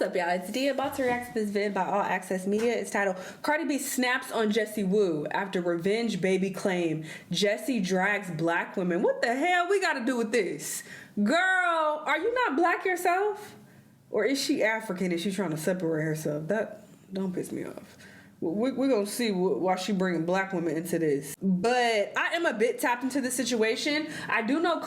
up, y'all? It's D about to react to this vid by All Access Media. It's titled Cardi B snaps on Jessie Woo after revenge baby claim. Jessie drags black women. What the hell we got to do with this? Girl, are you not black yourself? Or is she African and she's trying to separate herself? That don't piss me off. We're going to see why she bringing black women into this. But I am a bit tapped into the situation. I do know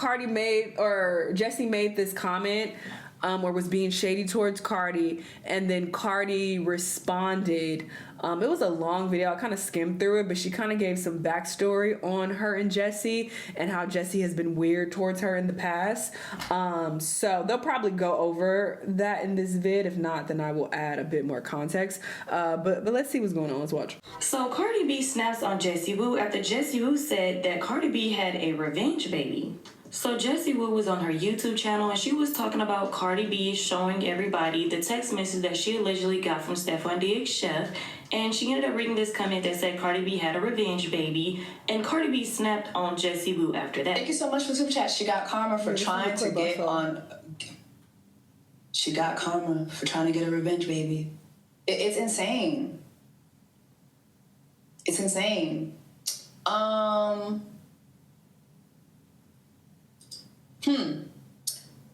Jessie made this comment or was being shady towards Cardi, and then Cardi responded. It was a long video. I kind of skimmed through it, but she kind of gave some backstory on her and Jessie and how Jessie has been weird towards her in the past. So they'll probably go over that in this vid. If not, then I will add a bit more context. But let's see what's going on. Let's watch. So Cardi B snaps on Jessie Woo after Jessie Woo said that Cardi B had a revenge baby. So Jessie Woo was on her YouTube channel and she was talking about Cardi B showing everybody the text message that she allegedly got from Stefan Diggs' chef. And she ended up reading this comment that said Cardi B had a revenge baby. And Cardi B snapped on Jessie Woo after that. Thank you so much for Super Chat. She got karma for trying to get on... She got karma for trying to get a revenge baby. It's insane. It's insane.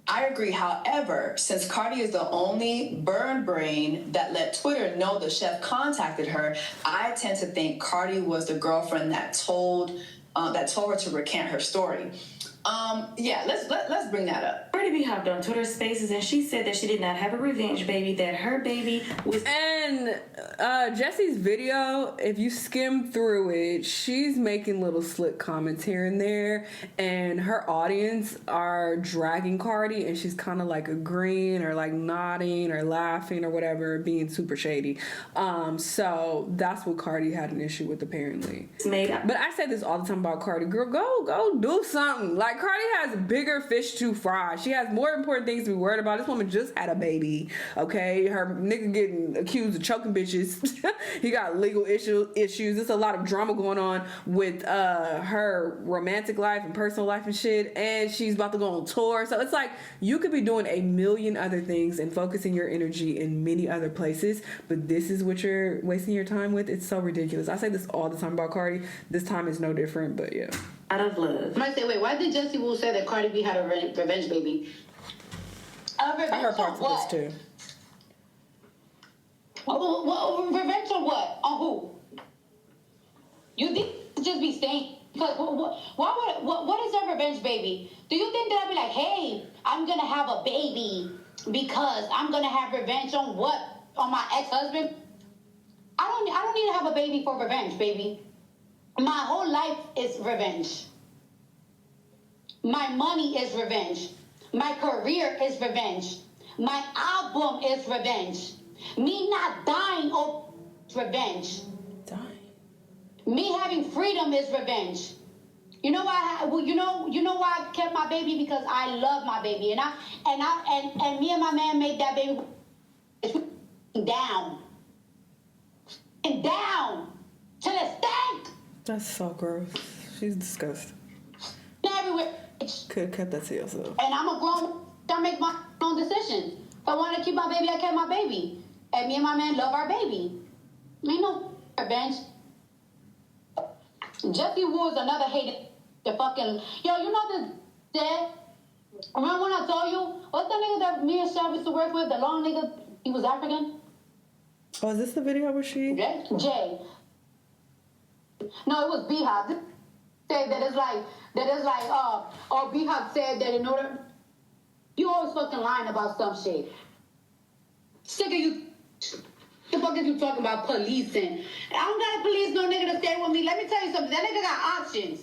I agree. However, since Cardi is the only burn brain that let Twitter know the chef contacted her, I tend to think Cardi was the girlfriend that told her to recant her story. Yeah, let's bring that up. Cardi B hopped on Twitter Spaces and she said that she did not have a revenge baby, that her baby was... And Jessie's video, if you skim through it, she's making little slick comments here and there, and her audience are dragging Cardi, and she's kind of like agreeing or like nodding or laughing or whatever, being super shady. So that's what Cardi had an issue with, apparently. But I say this all the time about Cardi. Girl, go do something. Like, Cardi has bigger fish to fry. She has more important things to be worried about. This woman just had a baby, okay? Her nigga getting accused of choking bitches. He got legal issues. There's a lot of drama going on with her romantic life and personal life and shit, and she's about to go on tour. So it's like, you could be doing a million other things and focusing your energy in many other places, but this is what you're wasting your time with. It's so ridiculous. I say this all the time about Cardi. This time is no different, but yeah. Out of love. I might say, wait, why did Jessie Woo say that Cardi B had a revenge baby? I heard parts of this too. Revenge on what? On who? You think just be saying, because what is a revenge baby? Do you think that I'd be like, hey, I'm gonna have a baby because I'm gonna have revenge on what? On my ex-husband? I don't need to have a baby for revenge, baby. My whole life is revenge. My money is revenge. My career is revenge. My album is revenge. Me not dying is revenge. Dying. Me having freedom is revenge. You know why? You know why I kept my baby? Because I love my baby, and me and my man made that baby down and down till it stank. That's so gross. She's disgusting. Everywhere. Could have kept that to yourself. And I'm a grown. I make my own decisions. If I want to keep my baby, I kept my baby. And me and my man love our baby. Ain't no revenge. Jessie Woo is another hater. The fucking yo, you know this dead. Remember when I told you what's the nigga that me and Chef used to work with? The long nigga. He was African. Oh, is this the video where she? Jay. No, it was B-Hop. Said that it's like or B-Hop said that in order, you always fucking lying about some shit. Sick of you. The fuck is you talking about policing? I don't gotta police no nigga to stay with me. Let me tell you something. That nigga got options.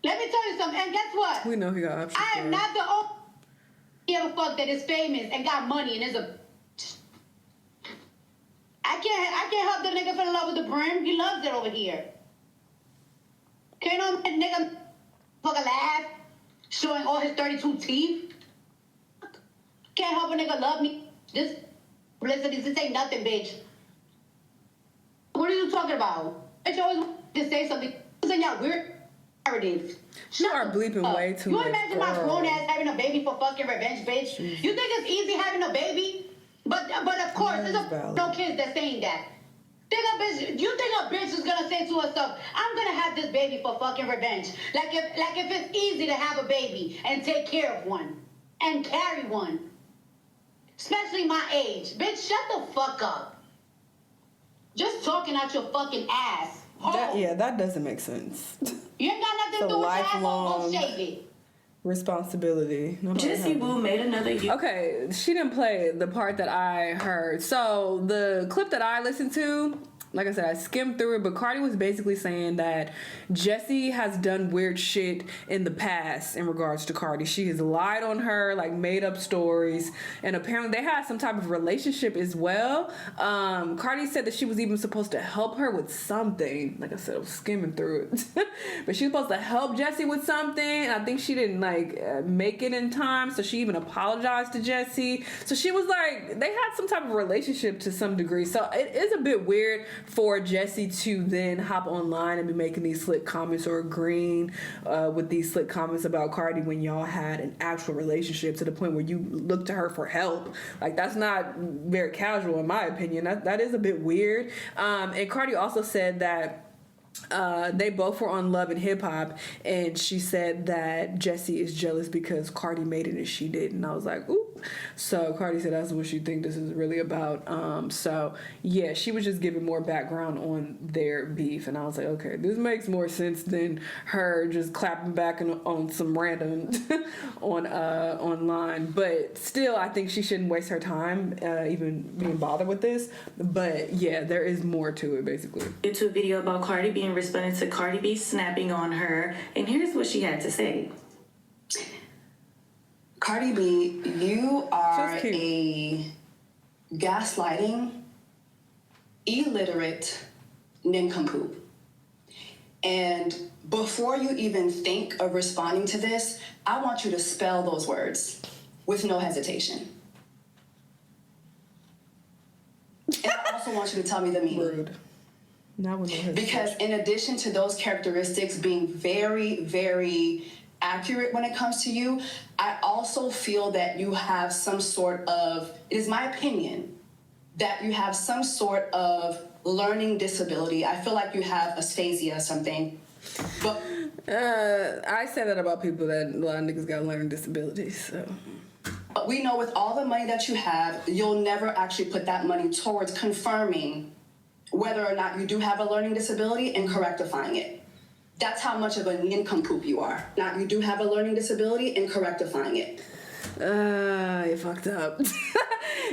Let me tell you something. And guess what? We know he got options. I am not the only fuck that is famous and got money and is a. I can't help the nigga fall in love with the brim. He loves it over here. Can't no nigga fucking laugh, showing all his 32 teeth. Can't help a nigga love me. This publicity, this ain't nothing, bitch. What are you talking about? Bitch, you always just say something. This ain't y'all weird narratives. You are bleeping way too much. You imagine my grown ass having a baby for fucking revenge, bitch? Jeez. You think it's easy having a baby? of course, there's valid. no kids that's saying that. You think a bitch is gonna say to herself, I'm gonna have this baby for fucking revenge? Like if it's easy to have a baby and take care of one and carry one, especially my age. Bitch, shut the fuck up. Just talking out your fucking ass. That doesn't make sense. You ain't got nothing to do with your asshole. Go shave it. Responsibility. Jessie Woo made another Okay, she didn't play the part that I heard. So the clip that I listened to, like I said, I skimmed through it, but Cardi was basically saying that Jessie has done weird shit in the past in regards to Cardi. She has lied on her, like made up stories, and apparently they had some type of relationship as well. Cardi said that she was even supposed to help her with something. Like I said, I was skimming through it. But she was supposed to help Jessie with something, and I think she didn't make it in time, so she even apologized to Jessie. So she was like, they had some type of relationship to some degree. So it is a bit weird for Jessie to then hop online and be making these slick comments or agreeing with these slick comments about Cardi when y'all had an actual relationship to the point where you look to her for help. Like, that's not very casual in my opinion. That is a bit weird. And Cardi also said that they both were on Love and Hip Hop, and she said that Jessie is jealous because Cardi made it and she didn't. And I was like, ooh. So Cardi said that's what she think this is really about. So yeah, she was just giving more background on their beef, and I was like, okay, this makes more sense than her just clapping back on some random online. But still, I think she shouldn't waste her time even being bothered with this. But yeah, there is more to it basically. YouTube video about Cardi B and responding to Cardi B snapping on her, and here's what she had to say. Cardi B, you are a gaslighting, illiterate nincompoop. And before you even think of responding to this, I want you to spell those words with no hesitation. And I also want you to tell me the meaning. Rude. Not with no hesitation. Because in addition to those characteristics being very, very accurate when it comes to you, I also feel that you have some sort of, it is my opinion, that you have some sort of learning disability. I feel like you have aphasia or something. But I say that about people that a lot of niggas got learning disabilities, so. But we know with all the money that you have, you'll never actually put that money towards confirming whether or not you do have a learning disability and correctifying it. That's how much of a nincompoop you are. Now, you do have a learning disability and correctifying it. You fucked up.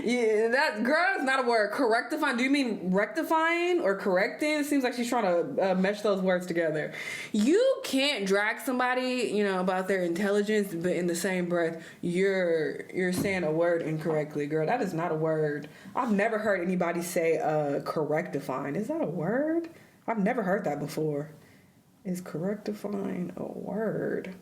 Yeah, that girl is not a word. Correctifying. Do you mean rectifying or correcting? It seems like she's trying to mesh those words together. You can't drag somebody, about their intelligence, but in the same breath, you're saying a word incorrectly, girl. That is not a word. I've never heard anybody say correctifying. Is that a word? I've never heard that before. Is correctifying a word?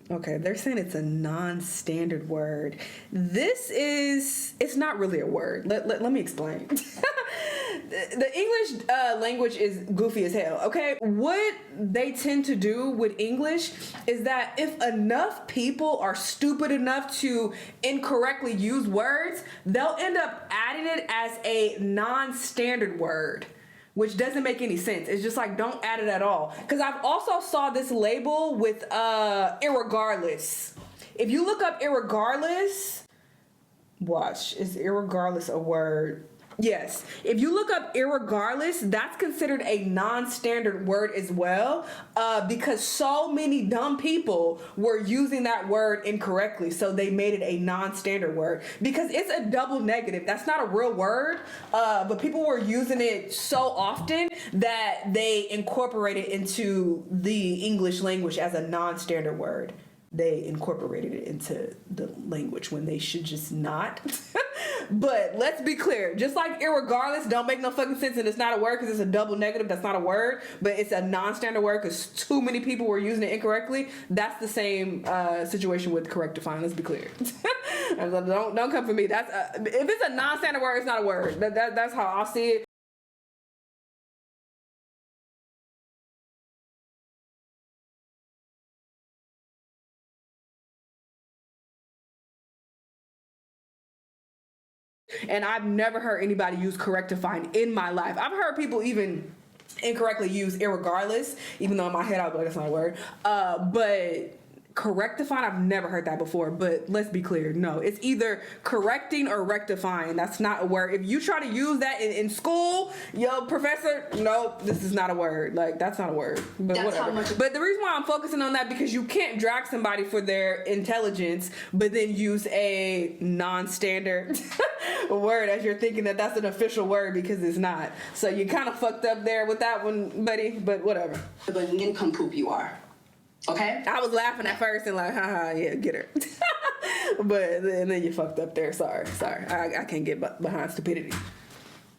Okay, they're saying it's a non-standard word. It's not really a word. Let me explain. The English language is goofy as hell, okay? What they tend to do with English is that if enough people are stupid enough to incorrectly use words, they'll end up adding it as a non-standard word, which doesn't make any sense. It's just like, don't add it at all. Because I've also saw this label with irregardless. If you look up irregardless, watch, is irregardless a word? Yes. If you look up irregardless, that's considered a non-standard word as well, because so many dumb people were using that word incorrectly, so they made it a non-standard word because it's a double negative. That's not a real word, but people were using it so often that they incorporated it into the English language as a non-standard word. They incorporated it into the language when they should just not. But let's be clear, just like irregardless don't make no fucking sense and it's not a word because it's a double negative, that's not a word, but it's a non-standard word because too many people were using it incorrectly. That's the same situation with correctifying. Let's be clear. Don't come for me. That's if it's a non-standard word, it's not a word. That's how I'll see it. And I've never heard anybody use correctifying in my life. I've heard people even incorrectly use irregardless, even though in my head I was like, that's not a word. But correctifying, I've never heard that before. But let's be clear, no, it's either correcting or rectifying. That's not a word. If you try to use that in school, yo, professor, no, this is not a word. Like, that's not a word. But That's whatever. how much- But the reason why I'm focusing on that, because you can't drag somebody for their intelligence, but then use a non-standard word as you're thinking that that's an official word, because it's not. So you kind of fucked up there with that one, buddy. But whatever. The nincompoop you are. Okay? I was laughing at first and like, haha, yeah, get her. But then you fucked up there. Sorry. I can't get behind stupidity.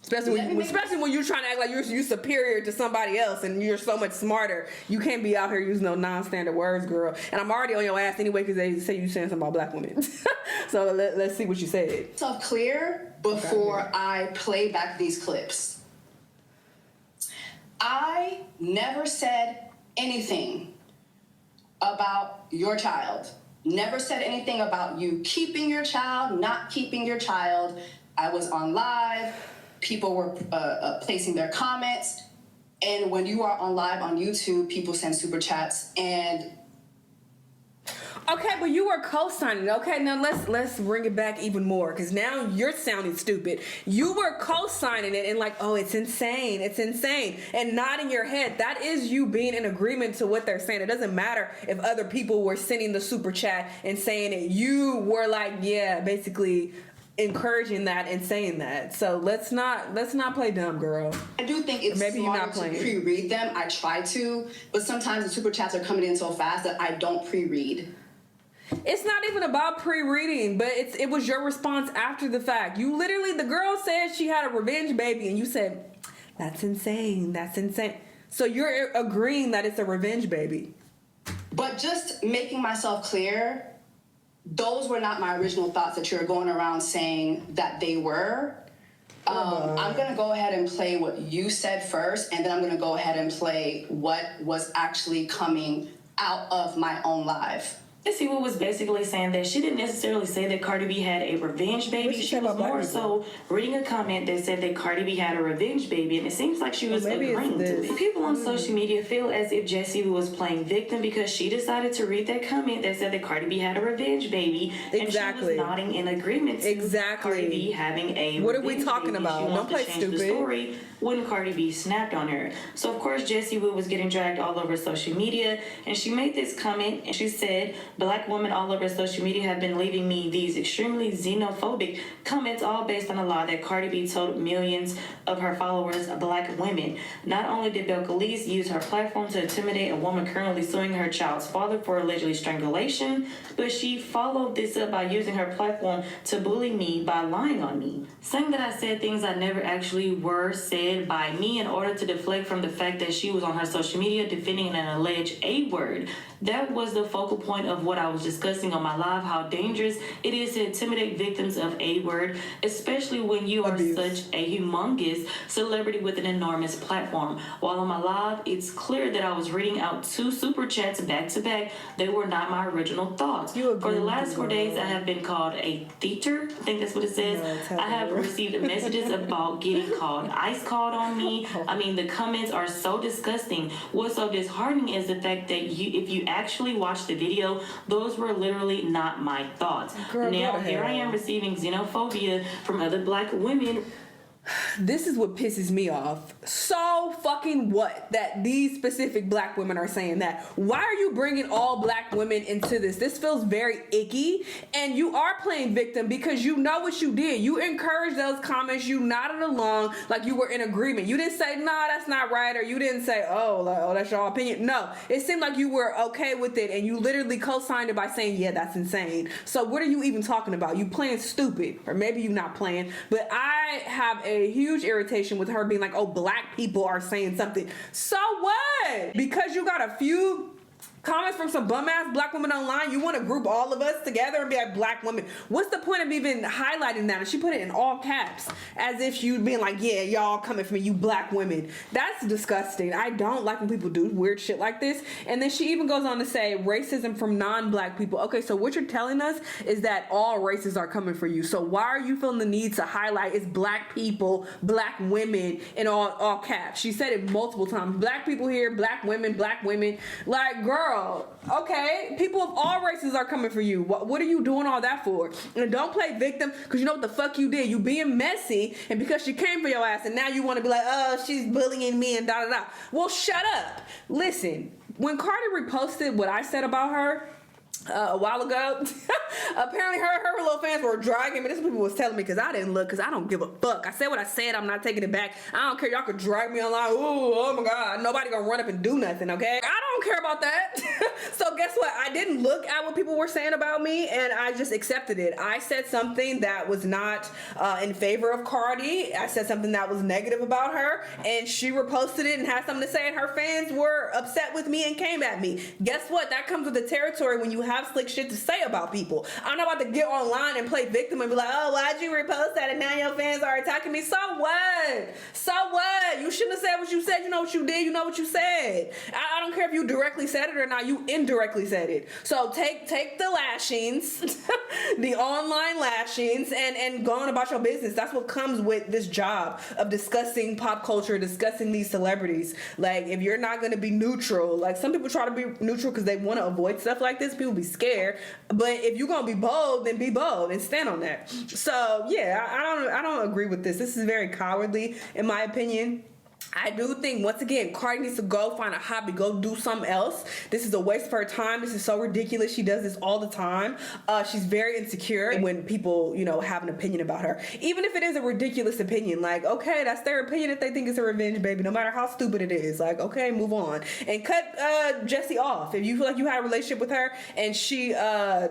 Especially when you're trying to act like you're superior to somebody else and you're so much smarter. You can't be out here using no non-standard words, girl. And I'm already on your ass anyway because they say you saying something about black women. So let's see what you said. Self clear before I play back these clips. I never said anything about your child. Never said anything about you keeping your child, not keeping your child. I was on live. People were placing their comments. And when you are on live on YouTube, people send super chats. And okay, but you were co-signing. Okay, now let's bring it back even more, because now you're sounding stupid. You were co-signing it and like, oh, it's insane, and nodding your head. That is you being in agreement to what they're saying. It doesn't matter if other people were sending the super chat and saying it. You were like, yeah, basically encouraging that and saying that. So let's not play dumb, girl. I do think it's maybe you're not smarter to playing. pre-read them. I try to, but sometimes the super chats are coming in so fast that I don't pre-read. It's not even about pre-reading, but it was your response after the fact. You literally, the girl said she had a revenge baby, and you said, that's insane. So you're agreeing that it's a revenge baby. But just making myself clear, those were not my original thoughts that you're going around saying that they were. I'm going to go ahead and play what you said first, and then I'm going to go ahead and play what was actually coming out of my own live. Jessie was basically saying that she didn't necessarily say that Cardi B had a revenge baby. She was more so reading a comment that said that Cardi B had a revenge baby, and it seems like she was agreeing to it. People on social media feel as if Jessie was playing victim because she decided to read that comment that said that Cardi B had a revenge baby, and she was nodding in agreement to Cardi B having a What are revenge we talking baby. about? She Don't wants play to change stupid. the story when Cardi B snapped on her. So of course Jessie was getting dragged all over social media, and she made this comment and she said, "Black women all over social media have been leaving me these extremely xenophobic comments, all based on a lie that Cardi B told millions of her followers, black women. Not only did Belcalis use her platform to intimidate a woman currently suing her child's father for allegedly strangulation, but she followed this up by using her platform to bully me by lying on me, saying that I said things I never actually were said by me in order to deflect from the fact that she was on her social media defending an alleged A word. That was the focal point of what I was discussing on my live, how dangerous it is to intimidate victims of A word, especially when you are such a humongous celebrity with an enormous platform. While on my live, it's clear that I was reading out 2 super chats back to back. They were not my original thoughts. For the last 4 days, I have been called a theater. I think that's what it says. I have received messages about getting called ice cold on me. I mean, the comments are so disgusting. What's so disheartening is the fact that if you actually watch the video, those were literally not my thoughts. Girl, now here I am receiving xenophobia from other black women. This is what pisses me off. So fucking what? That these specific black women are saying that. Why are you bringing all black women into this? This feels very icky, and you are playing victim because you know what you did. You encouraged those comments. You nodded along like you were in agreement. You didn't say, nah, that's not right, or you didn't say, oh, that's your opinion. No, it seemed like you were okay with it, and you literally co-signed it by saying, yeah, that's insane. So what are you even talking about? You playing stupid, or maybe you not playing, but I have a huge irritation with her being like, oh, black people are saying something. So what? Because you got a few comments from some bum ass black women online. You want to group all of us together and be like black women. What's the point of even highlighting that? And she put it in all caps as if you being like, yeah, y'all coming from me, you black women. That's disgusting. I don't like when people do weird shit like this. And then she even goes on to say racism from non-black people. Okay, so what you're telling us is that all races are coming for you. So why are you feeling the need to highlight it's black people, black women in all caps? She said it multiple times. Black people here, black women, black women. Like, girl, okay, people of all races are coming for you. What are you doing all that for? And don't play victim, because you know what the fuck you did. You being messy, and because she came for your ass, and now you want to be like, oh, she's bullying me and da da da. Well, shut up. Listen, when Cardi reposted what I said about her a while ago, apparently her little fans were dragging me. This is what people was telling me, because I didn't look, because I don't give a fuck. I said what I said. I'm not taking it back. I don't care. Y'all could drag me online. Ooh, oh my God. Nobody gonna run up and do nothing, okay? I don't care about that. So guess what? I didn't look at what people were saying about me, and I just accepted it. I said something that was not in favor of Cardi. I said something that was negative about her, and she reposted it and had something to say, and her fans were upset with me and came at me. Guess what? That comes with the territory when you have slick shit to say about people. I'm not about to get online and play victim and be like, oh, why'd you repost that and now your fans are attacking me? So what? So what? You shouldn't have said what you said. You know what you did. You know what you said. I don't care if you directly said it or not. You indirectly said it. So take the lashings, the online lashings, and go on about your business. That's what comes with this job of discussing pop culture, discussing these celebrities. Like, if you're not going to be neutral, like some people try to be neutral because they want to avoid stuff like this. People be scared. But if you're going to be bold, then be bold and stand on that. So yeah, I don't agree with this. This is very cowardly in my opinion. I do think, once again, Cardi needs to go find a hobby, go do something else. This is a waste of her time. This is so ridiculous. She does this all the time. She's very insecure when people, have an opinion about her. Even if it is a ridiculous opinion, like, okay, that's their opinion if they think it's a revenge baby, no matter how stupid it is. Like, okay, move on. And cut Jessie off. If you feel like you had a relationship with her and she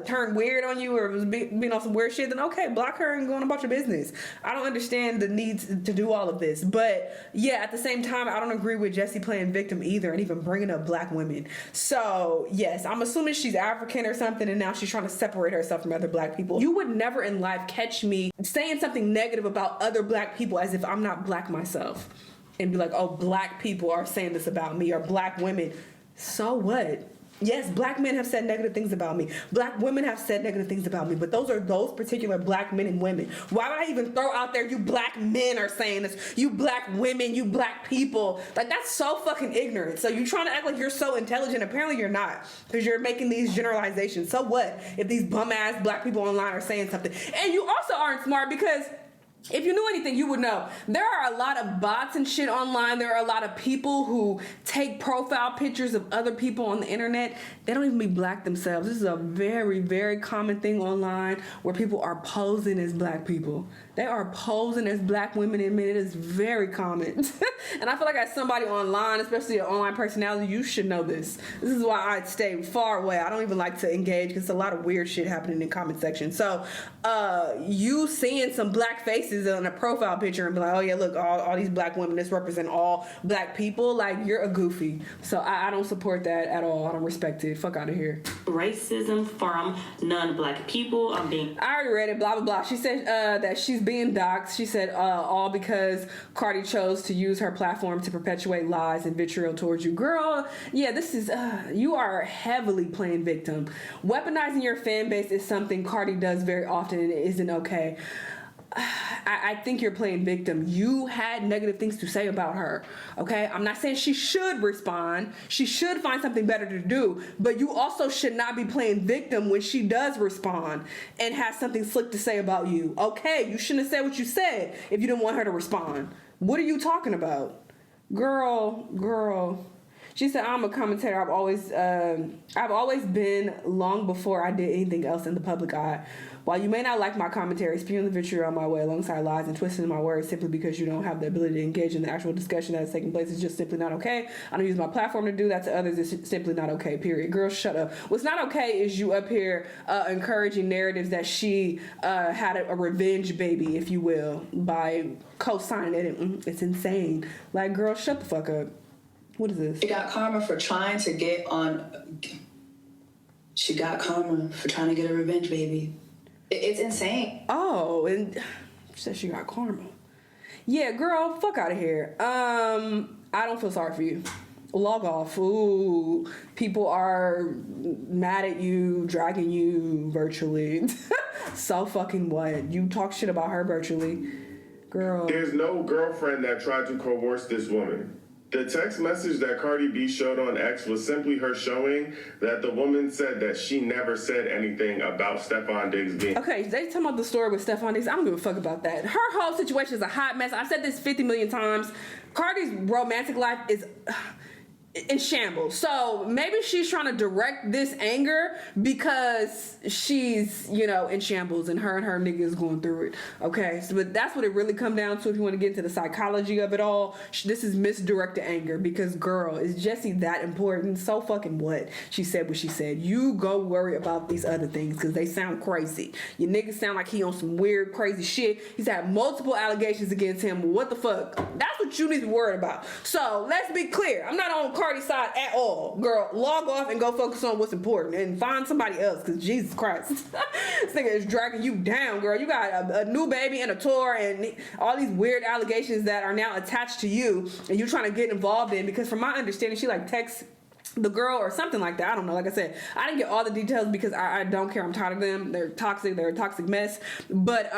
turned weird on you or was being on some weird shit, then okay, block her and go on about your business. I don't understand the need to do all of this. But yeah, at the same time, I don't agree with Jessie playing victim either and even bringing up black women. So yes, I'm assuming she's African or something, and now she's trying to separate herself from other black people. You would never in life catch me saying something negative about other black people as if I'm not black myself and be like, oh, black people are saying this about me, or black women. So what? Yes, black men have said negative things about me. Black women have said negative things about me. But those are those particular black men and women. Why would I even throw out there, you black men are saying this, you black women, you black people? Like, that's so fucking ignorant. So you trying to act like you're so intelligent. Apparently you're not, because you're making these generalizations. So what if these bum ass black people online are saying something? And you also aren't smart, because if you knew anything, you would know. There are a lot of bots and shit online. There are a lot of people who take profile pictures of other people on the internet. They don't even be black themselves. This is a very, very common thing online where people are posing as black people. They are posing as black women and men. It is very common. And I feel like as somebody online, especially an online personality, you should know this. This is why I stay far away. I don't even like to engage because there's a lot of weird shit happening in comment section. So you seeing some black faces on a profile picture and be like, oh yeah, look, all these black women, this represent all black people, like, you're a goofy. So I don't support that at all. I don't respect it. Fuck out of here. Racism from non-black people. I already read it, blah blah blah. She said that she's being doxxed. She said all because Cardi chose to use her platform to perpetuate lies and vitriol towards you. Girl, yeah, this is you are heavily playing victim. Weaponizing your fan base is something Cardi does very often, and it isn't okay. I think you're playing victim. You had negative things to say about her, okay? I'm not saying she should respond. She should find something better to do, but you also should not be playing victim when she does respond and has something slick to say about you, okay? You shouldn't have said what you said if you didn't want her to respond. What are you talking about? Girl. She said, I'm a commentator. I've always been long before I did anything else in the public eye. While you may not like my commentary, spewing the vitriol my way alongside lies and twisting my words simply because you don't have the ability to engage in the actual discussion that is taking place is just simply not okay. I don't use my platform to do that to others. It's simply not okay, period. Girl, shut up. What's not okay is you up here encouraging narratives that she had a revenge baby, if you will, by co-signing it. It's insane. Like, girl, shut the fuck up. What is this? She got karma for trying to get on She got karma for trying to get a revenge baby. It's insane. Oh, and she said she got karma. Yeah, girl, fuck out of here. I don't feel sorry for you. Log off. Ooh, people are mad at you, dragging you virtually. So fucking what? You talk shit about her virtually. Girl. There's no girlfriend that tried to coerce this woman. The text message that Cardi B showed on X was simply her showing that the woman said that she never said anything about Stephon Diggs being... Okay, they talking about the story with Stephon Diggs. I don't give a fuck about that. Her whole situation is a hot mess. I've said this 50 million times. Cardi's romantic life is in shambles. So maybe she's trying to direct this anger because she's, you know, in shambles and her niggas going through it. Okay, so but that's what it really come down to if you want to get into the psychology of it all. This is misdirected anger because, girl, is Jessie that important? So fucking what? She said what she said. You go worry about these other things because they sound crazy. Your niggas sound like he on some weird, crazy shit. He's had multiple allegations against him. What the fuck? That's what you need to be worried about. So let's be clear. I'm not on Cardi's side at all. Girl, log off and go focus on what's important and find somebody else because Jesus Christ. This nigga is dragging you down, girl. You got a new baby and a tour and all these weird allegations that are now attached to you and you're trying to get involved in because from my understanding, she like texts the girl or something like that. I don't know. Like I said, I didn't get all the details because I don't care. I'm tired of them. They're toxic. They're a toxic mess. But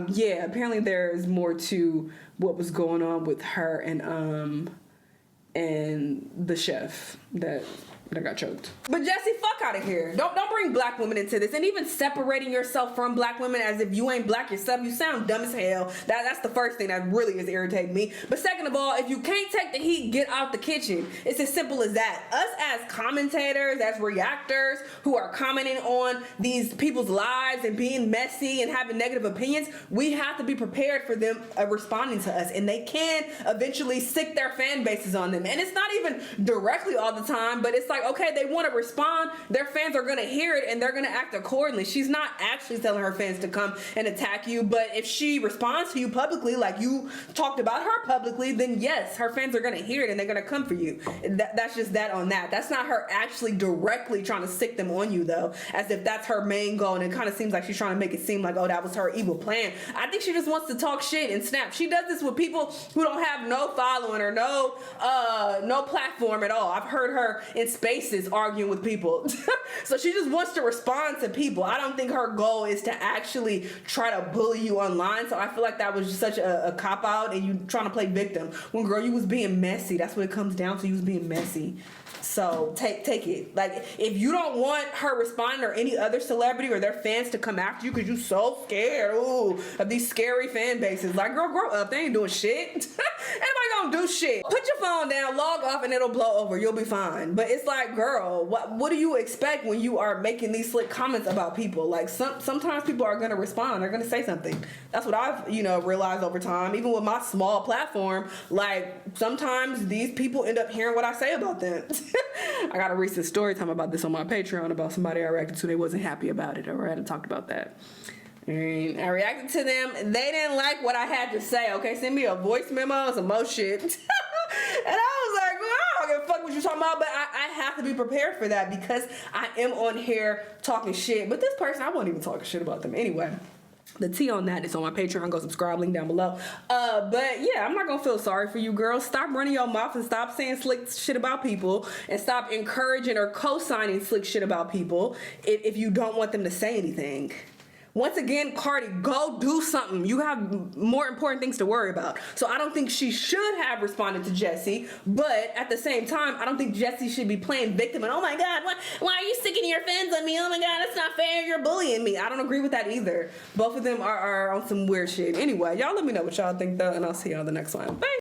yeah, apparently there's more to what was going on with her and the chef that got choked. But Jessie, fuck out of here. Don't bring black women into this. And even separating yourself from black women as if you ain't black yourself, you sound dumb as hell. That's the first thing that really is irritating me. But second of all, if you can't take the heat, get out the kitchen. It's as simple as that. Us as commentators, as reactors who are commenting on these people's lives and being messy and having negative opinions, we have to be prepared for them responding to us. And they can eventually sick their fan bases on them. And it's not even directly all the time, but it's like, okay, they want to respond, their fans are going to hear it and they're going to act accordingly. She's not actually telling her fans to come and attack you, but if she responds to you publicly like you talked about her publicly, then yes, her fans are going to hear it and they're going to come for you. That's just that on that. That's not her actually directly trying to sick them on you though, as if that's her main goal, and it kind of seems like she's trying to make it seem like, oh, that was her evil plan. I think she just wants to talk shit and snap. She does this with people who don't have no following or no platform at all. I've heard her in spaces arguing with people. So she just wants to respond to people. I don't think her goal is to actually try to bully you online. So I feel like that was just such a cop-out and you trying to play victim. When, girl, you was being messy. That's what it comes down to. You was being messy. So take it. Like, if you don't want her responding or any other celebrity or their fans to come after you because you so scared of these scary fan bases, like, girl, grow up. They ain't doing shit. Anybody gonna do shit? Put your phone down, log off, and it'll blow over. You'll be fine. But it's like, girl, what do you expect when you are making these slick comments about people? Like, sometimes people are gonna respond. They're gonna say something. That's what I've realized over time. Even with my small platform, like, sometimes these people end up hearing what I say about them. I got a recent story time about this on my Patreon about somebody I reacted to. They wasn't happy about it, or I hadn't talked about that. And I reacted to them. They didn't like what I had to say. Okay, send me a voice memo and some more shit. And I was like, well, I don't give a fuck what you're talking about, but I have to be prepared for that because I am on here talking shit. But this person, I wasn't even talking shit about them anyway. The tea on that is on my Patreon. Go subscribe, link down below. But yeah, I'm not gonna feel sorry for you, girls. Stop running your mouth and stop saying slick shit about people and stop encouraging or co-signing slick shit about people if you don't want them to say anything. Once again, Cardi, go do something. You have more important things to worry about. So I don't think she should have responded to Jessie, but at the same time, I don't think Jessie should be playing victim and, oh my God, why are you sticking your fans on me? Oh my God, that's not fair. You're bullying me. I don't agree with that either. Both of them are on some weird shit. Anyway, y'all let me know what y'all think though, and I'll see y'all in the next one. Bye.